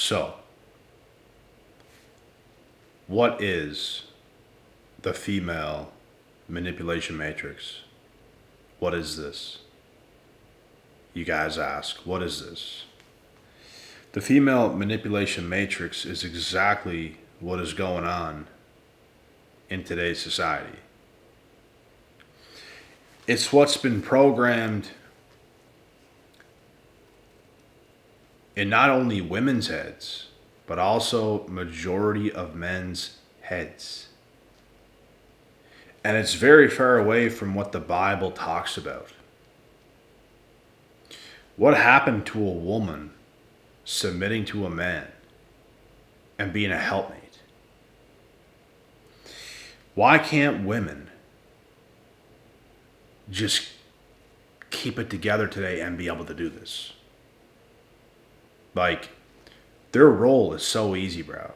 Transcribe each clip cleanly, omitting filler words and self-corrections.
So, what is the female manipulation matrix? What is this? You guys ask, what is this? The female manipulation matrix is exactly what is going on in today's society. It's what's been programmed in not only women's heads, but also majority of men's heads. And it's very far away from what the Bible talks about. What happened to a woman submitting to a man and being a helpmate? Why can't women just keep it together today and be able to do this? Like, their role is so easy, bro.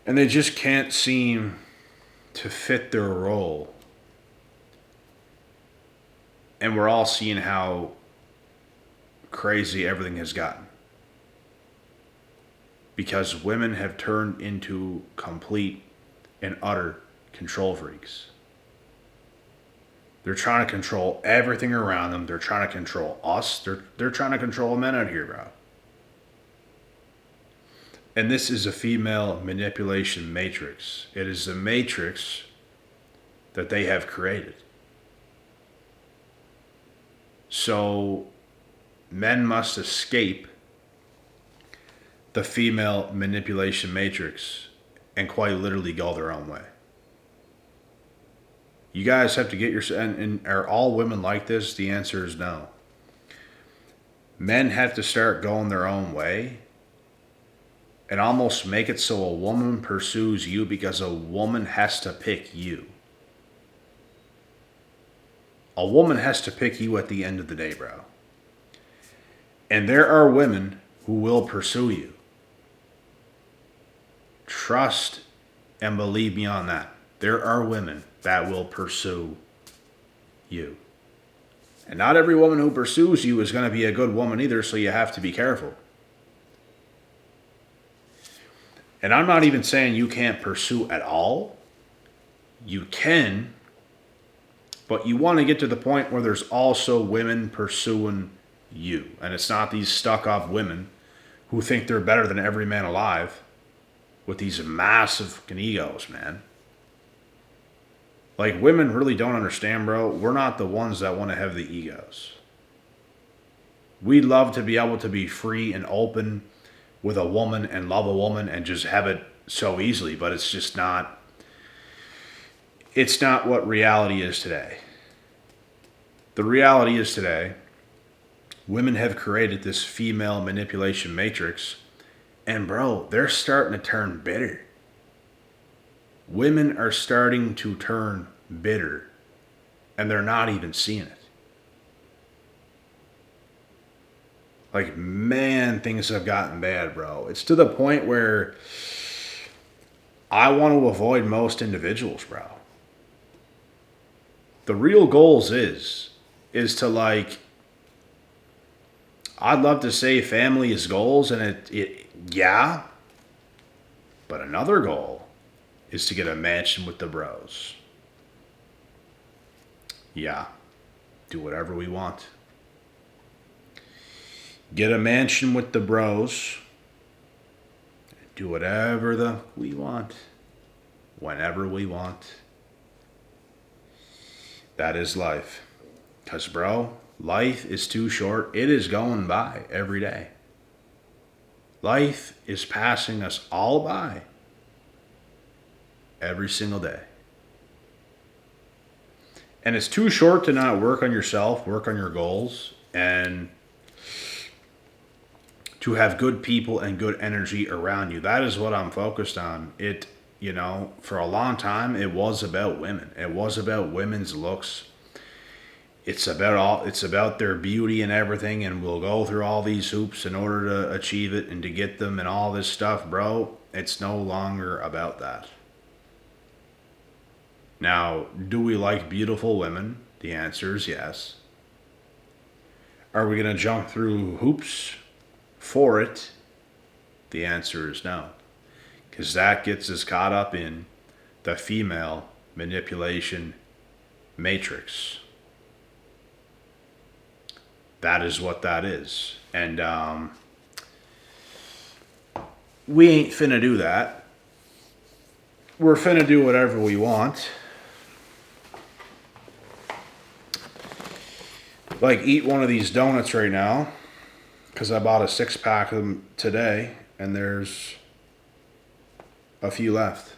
And they just can't seem to fit their role. And we're all seeing how crazy everything has gotten. Because women have turned into complete and utter control freaks. They're trying to control everything around them. They're trying to control us. They're trying to control men out here, bro. And this is a female manipulation matrix. It is a matrix that they have created. So men must escape the female manipulation matrix and quite literally go their own way. You guys have to get your... And are all women like this? The answer is no. Men have to start going their own way and almost make it so a woman pursues you because a woman has to pick you. A woman has to pick you at the end of the day, bro. And there are women who will pursue you. Trust and believe me on that. There are women that will pursue you. And not every woman who pursues you is going to be a good woman either, so you have to be careful. And I'm not even saying you can't pursue at all. You can, but you want to get to the point where there's also women pursuing you. And it's not these stuck-up women who think they're better than every man alive with these massive fucking egos, man. Like, women really don't understand, bro. We're not the ones that want to have the egos. We love to be able to be free and open with a woman and love a woman and just have it so easily, but it's just not... It's not what reality is today. The reality is today, women have created this female manipulation matrix, and bro, they're starting to turn bitter. Women are starting to turn bitter, and they're not even seeing it. Like, man, things have gotten bad, bro. It's to the point where I want to avoid most individuals, bro. The real goals is to, like, I'd love to say family is goals, and yeah, but another goal is to get a mansion with the bros. Yeah, do whatever we want. Get a mansion with the bros. Do whatever we want. Whenever we want. That is life. Because, bro, life is too short. It is going by every day. Life is passing us all by every single day. And it's too short to not work on yourself, work on your goals, and to have good people and good energy around you. That is what I'm focused on. For a long time, it was about women. It was about women's looks. It's about their beauty and everything, and we'll go through all these hoops in order to achieve it and to get them and all this stuff, bro. It's no longer about that. Now, do we like beautiful women? The answer is yes. Are we going to jump through hoops for it? The answer is no. Because that gets us caught up in the female manipulation matrix. That is what that is. And we ain't finna do that. We're finna do whatever we want. Like, eat one of these donuts right now, because I bought a 6-pack of them today, and there's a few left.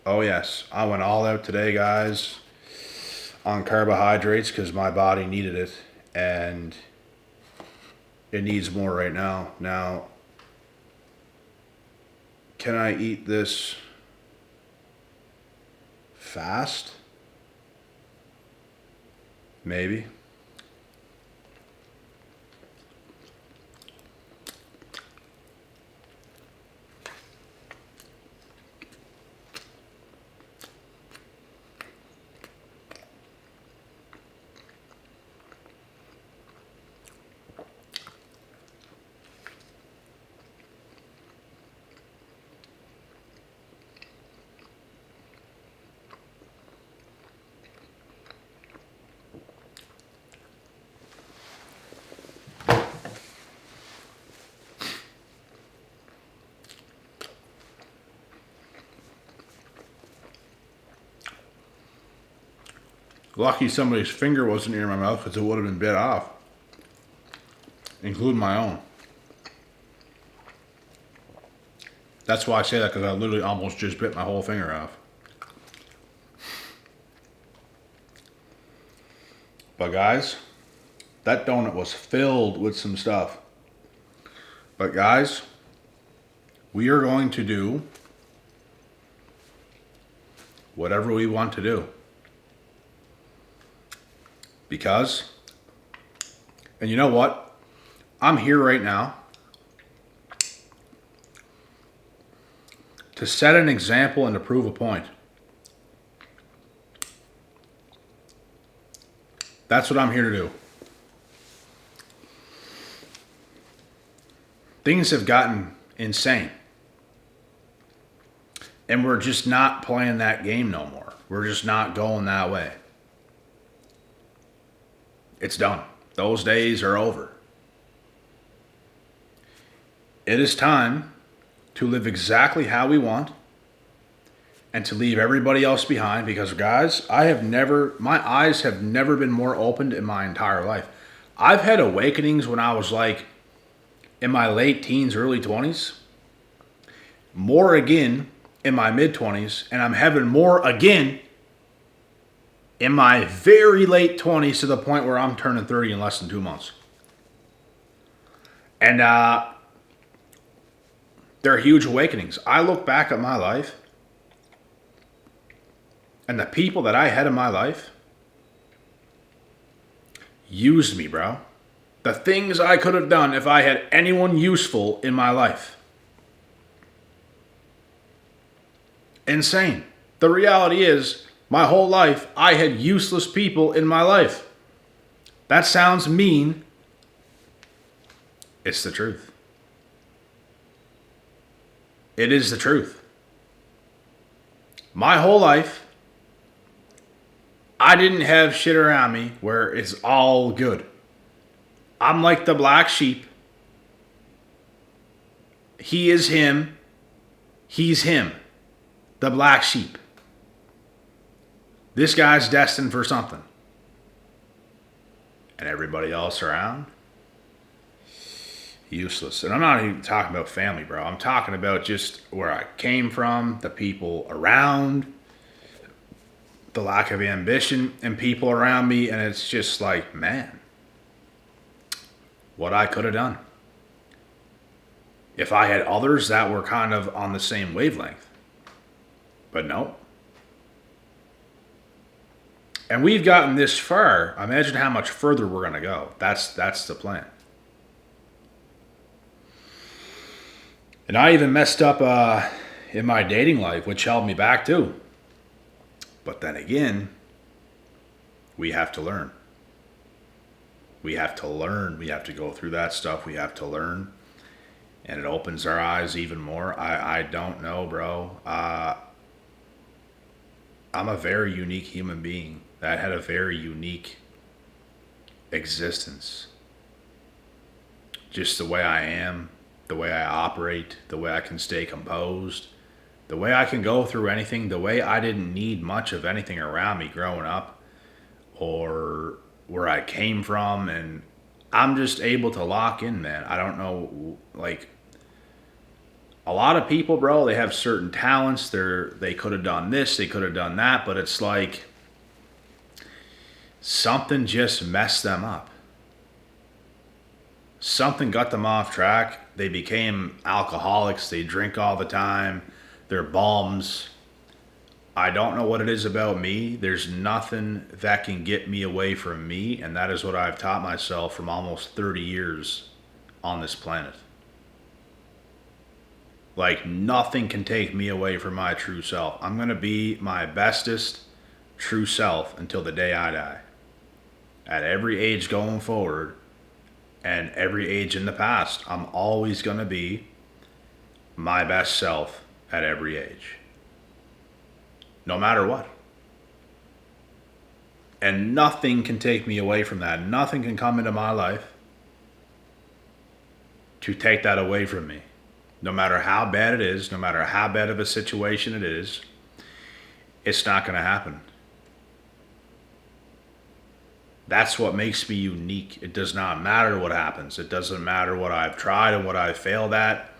Oh yes, I went all out today, guys, on carbohydrates because my body needed it, and it needs more right now. Now, can I eat this fast? Maybe. Lucky somebody's finger wasn't near my mouth because it would have been bit off, including my own. That's why I say that, because I literally almost just bit my whole finger off. But guys, that donut was filled with some stuff. But guys, we are going to do whatever we want to do. Because, and you know what? I'm here right now to set an example and to prove a point. That's what I'm here to do. Things have gotten insane. And we're just not playing that game no more. We're just not going that way. It's done. Those days are over. It is time to live exactly how we want and to leave everybody else behind, because guys, my eyes have never been more opened in my entire life. I've had awakenings when I was like in my late teens, early 20s, more again in my mid 20s, and I'm having more again in my very late 20s, to the point where I'm turning 30 in less than 2 months. And they're huge awakenings. I look back at my life, and the people that I had in my life used me, bro. The things I could have done if I had anyone useful in my life. Insane. The reality is, my whole life, I had useless people in my life. That sounds mean. It's the truth. It is the truth. My whole life, I didn't have shit around me where it's all good. I'm like the black sheep. He is him. He's him. The black sheep. This guy's destined for something. And everybody else around, useless. And I'm not even talking about family, bro. I'm talking about just where I came from, the people around, the lack of ambition in people around me. And it's just like, man, what I could have done if I had others that were kind of on the same wavelength. But no. And we've gotten this far. Imagine how much further we're going to go. That's the plan. And I even messed up in my dating life, which held me back too. But then again, we have to learn. We have to learn. We have to go through that stuff. We have to learn. And it opens our eyes even more. I don't know, bro. I'm a very unique human being that had a very unique existence. Just the way I am, the way I operate, the way I can stay composed, the way I can go through anything, the way I didn't need much of anything around me growing up or where I came from. And I'm just able to lock in, man. I don't know, like, a lot of people, bro, they have certain talents. They could have done this, they could have done that, but it's like something just messed them up. Something got them off track. They became alcoholics. They drink all the time. They're bums. I don't know what it is about me. There's nothing that can get me away from me, and that is what I've taught myself from almost 30 years on this planet. Like, nothing can take me away from my true self. I'm going to be my bestest true self until the day I die. At every age going forward and every age in the past, I'm always going to be my best self at every age. No matter what. And nothing can take me away from that. Nothing can come into my life to take that away from me. No matter how bad it is, no matter how bad of a situation it is, it's not going to happen. That's what makes me unique. It does not matter what happens. It doesn't matter what I've tried and what I've failed at.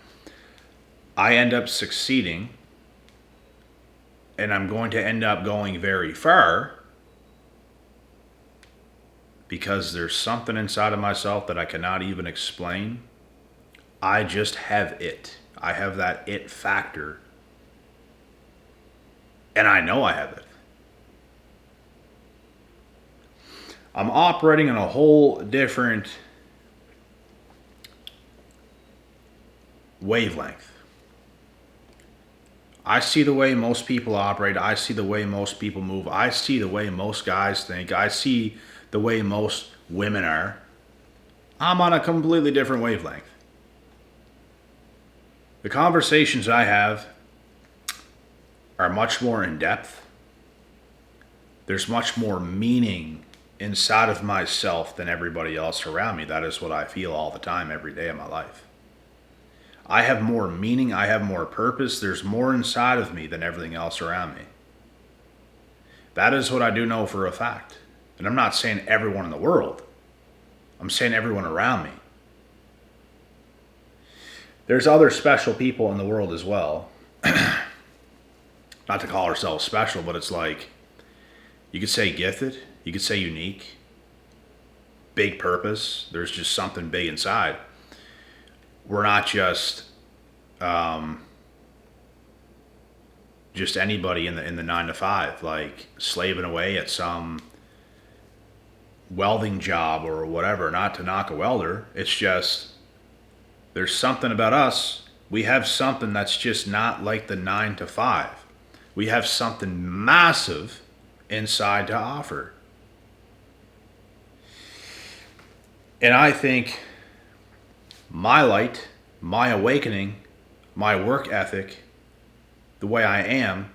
I end up succeeding, and I'm going to end up going very far because there's something inside of myself that I cannot even explain. I just have it. I have that it factor. And I know I have it. I'm operating in a whole different wavelength. I see the way most people operate. I see the way most people move. I see the way most guys think. I see the way most women are. I'm on a completely different wavelength. The conversations I have are much more in depth. There's much more meaning inside of myself than everybody else around me. That is what I feel all the time, every day of my life. I have more meaning. I have more purpose. There's more inside of me than everything else around me. That is what I do know for a fact. And I'm not saying everyone in the world. I'm saying everyone around me. There's other special people in the world as well. Not to call ourselves special, but it's like, you could say gifted, you could say unique, big purpose. There's just something big inside. We're not just anybody in the 9 to 5, like slaving away at some welding job or whatever. Not to knock a welder. It's just, there's something about us. We have something that's just not like the 9 to 5. We have something massive inside to offer. And I think my light, my awakening, my work ethic, the way I am,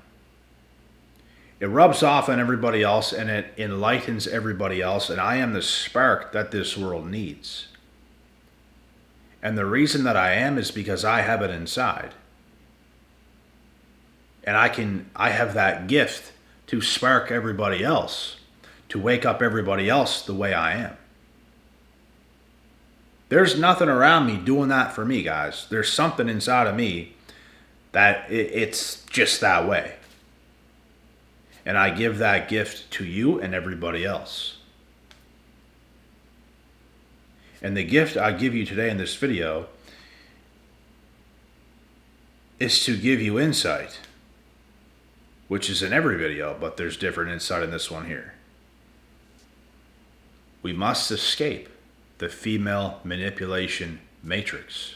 it rubs off on everybody else and it enlightens everybody else. And I am the spark that this world needs. And the reason that I am is because I have it inside. And I have that gift to spark everybody else, to wake up everybody else the way I am. There's nothing around me doing that for me, guys. There's something inside of me that it's just that way. And I give that gift to you and everybody else. And the gift I give you today in this video is to give you insight, which is in every video, but there's different insight in this one here. We must escape the female manipulation matrix.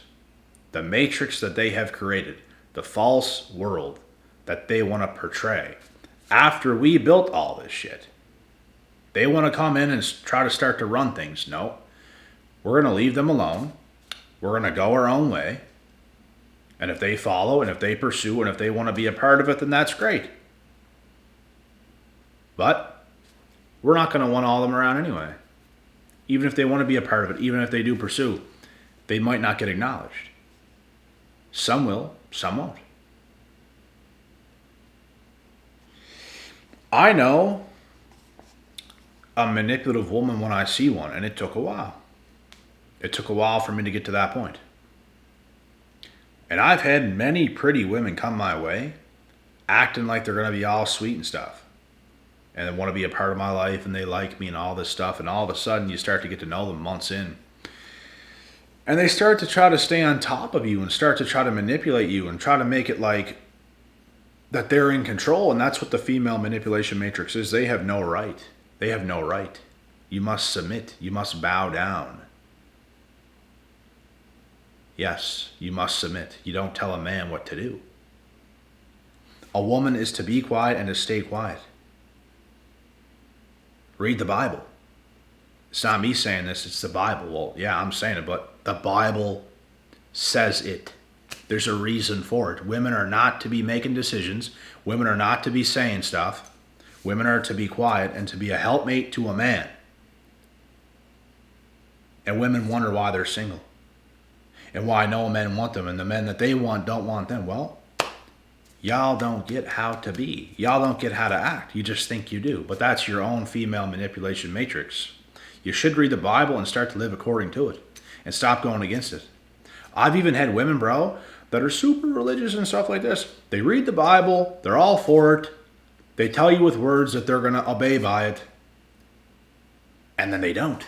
The matrix that they have created, the false world that they want to portray. After we built all this shit, they want to come in and try to start to run things. No, We're going to leave them alone. We're going to go our own way. And if they follow and if they pursue and if they want to be a part of it, then that's great. But we're not going to want all of them around anyway. Even if they want to be a part of it, even if they do pursue, they might not get acknowledged. Some will, some won't. I know a manipulative woman when I see one, and it took a while. It took a while for me to get to that point. And I've had many pretty women come my way, acting like they're going to be all sweet and stuff. And they want to be a part of my life, and they like me and all this stuff. And all of a sudden, you start to get to know them months in. And they start to try to stay on top of you and start to try to manipulate you and try to make it like that they're in control. And that's what the female manipulation matrix is. They have no right. They have no right. You must submit. You must bow down. Yes, you must submit. You don't tell a man what to do. A woman is to be quiet and to stay quiet. Read the Bible. It's not me saying this, it's the Bible. Well, yeah, I'm saying it, but the Bible says it. There's a reason for it. Women are not to be making decisions. Women are not to be saying stuff. Women are to be quiet and to be a helpmate to a man. And women wonder why they're single. And why no men want them, and the men that they want don't want them. Well, y'all don't get how to be. Y'all don't get how to act. You just think you do. But that's your own female manipulation matrix. You should read the Bible and start to live according to it. And stop going against it. I've even had women, bro, that are super religious and stuff like this. They read the Bible. They're all for it. They tell you with words that they're going to obey by it. And then they don't.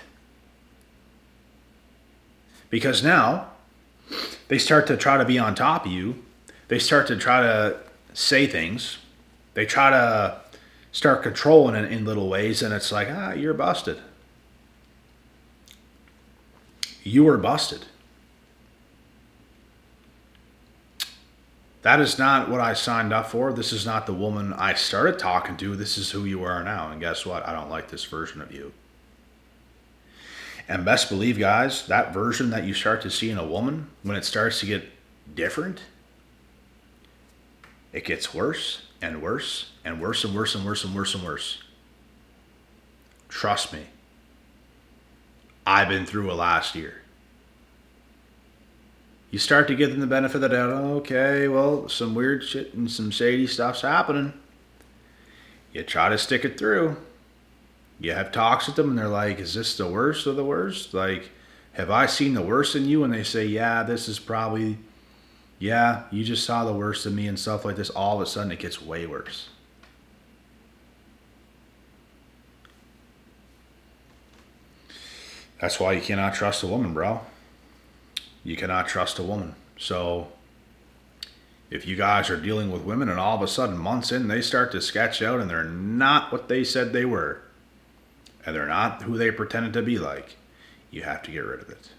Because now they start to try to be on top of you. They start to try to say things. They try to start controlling it in little ways, and it's like, you're busted. You were busted. That is not what I signed up for. This is not the woman I started talking to. This is who you are now. And guess what? I don't like this version of you. And best believe, guys, that version that you start to see in a woman, when it starts to get different, it gets worse and worse and worse and worse and worse and worse and worse. Trust me. I've been through it last year. You start to give them the benefit of the doubt. Okay, well, some weird shit and some shady stuff's happening. You try to stick it through. You have talks with them and they're like, is this the worst of the worst? Like, have I seen the worst in you? And they say, yeah, this is probably, yeah, you just saw the worst in me and stuff like this. All of a sudden it gets way worse. That's why you cannot trust a woman, bro. You cannot trust a woman. So if you guys are dealing with women and all of a sudden months in, they start to sketch out and they're not what they said they were, and they're not who they pretended to be like, you have to get rid of it.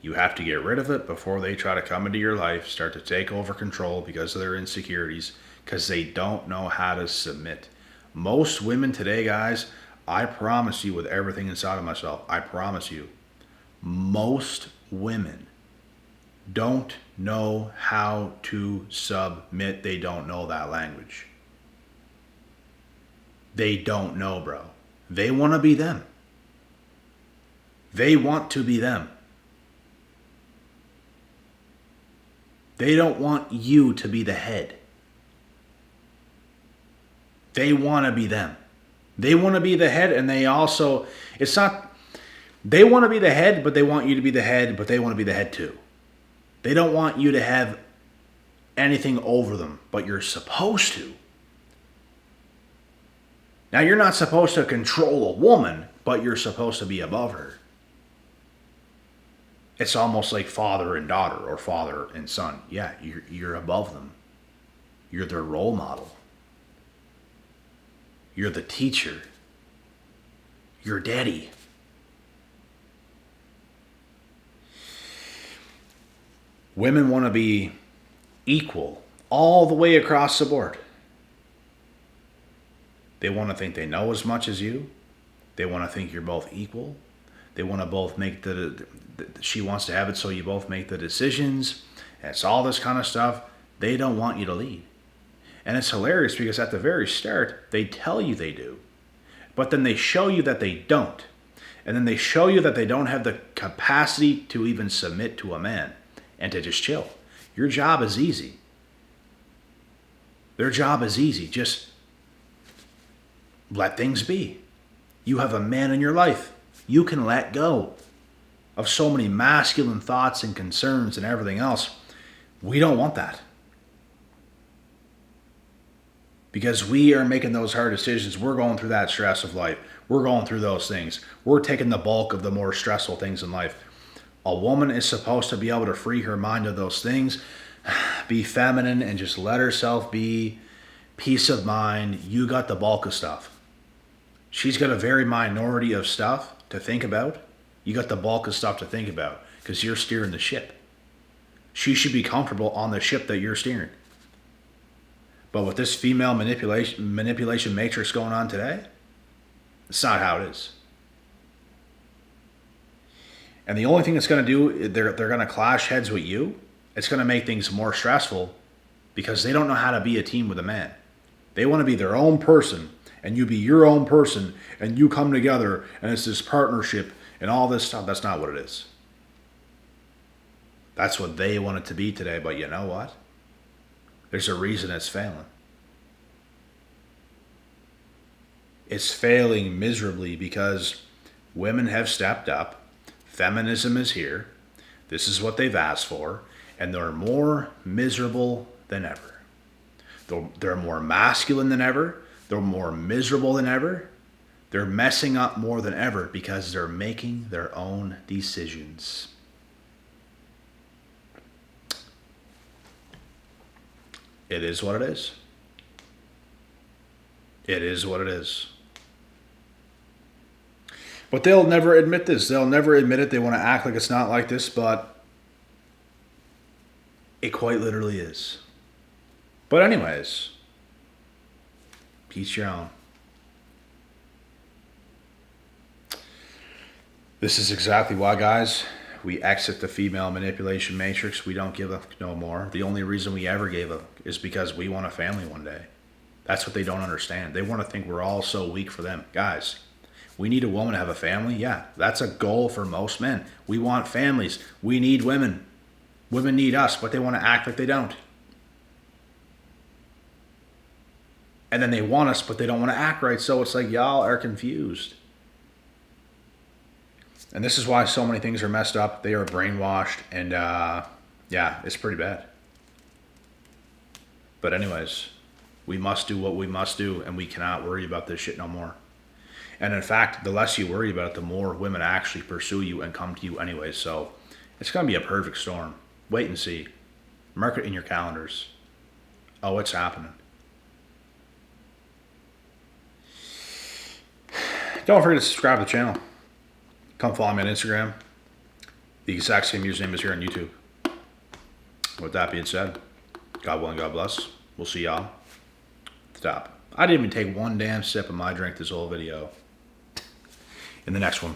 You have to get rid of it before they try to come into your life, start to take over control because of their insecurities, because they don't know how to submit. Most women today, guys, I promise you with everything inside of myself, I promise you, most women don't know how to submit. They don't know that language. They don't know, bro. They want to be them. They want to be them. They don't want you to be the head. They want to be them. They want to be the head, and they also, it's not, they want to be the head, but they want you to be the head, but they want to be the head too. They don't want you to have anything over them, but you're supposed to. Now, you're not supposed to control a woman, but you're supposed to be above her. It's almost like father and daughter or father and son. Yeah, you're above them. You're their role model. You're the teacher. You're daddy. Women want to be equal all the way across the board. They want to think they know as much as you. They want to think you're both equal. They want to both make she wants to have it so you both make the decisions. And it's all this kind of stuff. They don't want you to lead. And it's hilarious because at the very start, they tell you they do. But then they show you that they don't. And then they show you that they don't have the capacity to even submit to a man and to just chill. Your job is easy. Their job is easy. Just let things be. You have a man in your life. You can let go of so many masculine thoughts and concerns and everything else. We don't want that. Because we are making those hard decisions. We're going through that stress of life. We're going through those things. We're taking the bulk of the more stressful things in life. A woman is supposed to be able to free her mind of those things, be feminine, and just let herself be. Peace of mind. You got the bulk of stuff. She's got a very minority of stuff to think about. You got the bulk of stuff to think about because you're steering the ship. She should be comfortable on the ship that you're steering. But with this female manipulation matrix going on today, it's not how it is. And the only thing it's going to do, they're going to clash heads with you. It's going to make things more stressful because they don't know how to be a team with a man. They want to be their own person and you be your own person and you come together and it's this partnership and all this stuff. That's not what it is. That's what they want it to be today. But you know what? There's a reason it's failing. It's failing miserably because women have stepped up. Feminism is here. This is what they've asked for. And they're more miserable than ever. They're more masculine than ever. They're more miserable than ever. They're messing up more than ever because they're making their own decisions. It is what it is. It is what it is. But they'll never admit this. They'll never admit it. They want to act like it's not like this, but it quite literally is. But anyways, each your own. This is exactly why, guys, we exit the female manipulation matrix. We don't give up no more. The only reason we ever gave up is because we want a family one day. That's what they don't understand. They want to think we're all so weak for them. Guys, we need a woman to have a family. Yeah, that's a goal for most men. We want families. We need women. Women need us, but they want to act like they don't. And then they want us, but they don't want to act right. So it's like y'all are confused. And this is why so many things are messed up. They are brainwashed. And yeah, it's pretty bad. But anyways, we must do what we must do. And we cannot worry about this shit no more. And in fact, the less you worry about it, the more women actually pursue you and come to you anyways. So it's going to be a perfect storm. Wait and see. Mark it in your calendars. Oh, it's happening. Don't forget to subscribe to the channel. Come follow me on Instagram. The exact same username is here on YouTube. With that being said, God willing, God bless. We'll see y'all at the top. I didn't even take one damn sip of my drink this whole video. In the next one.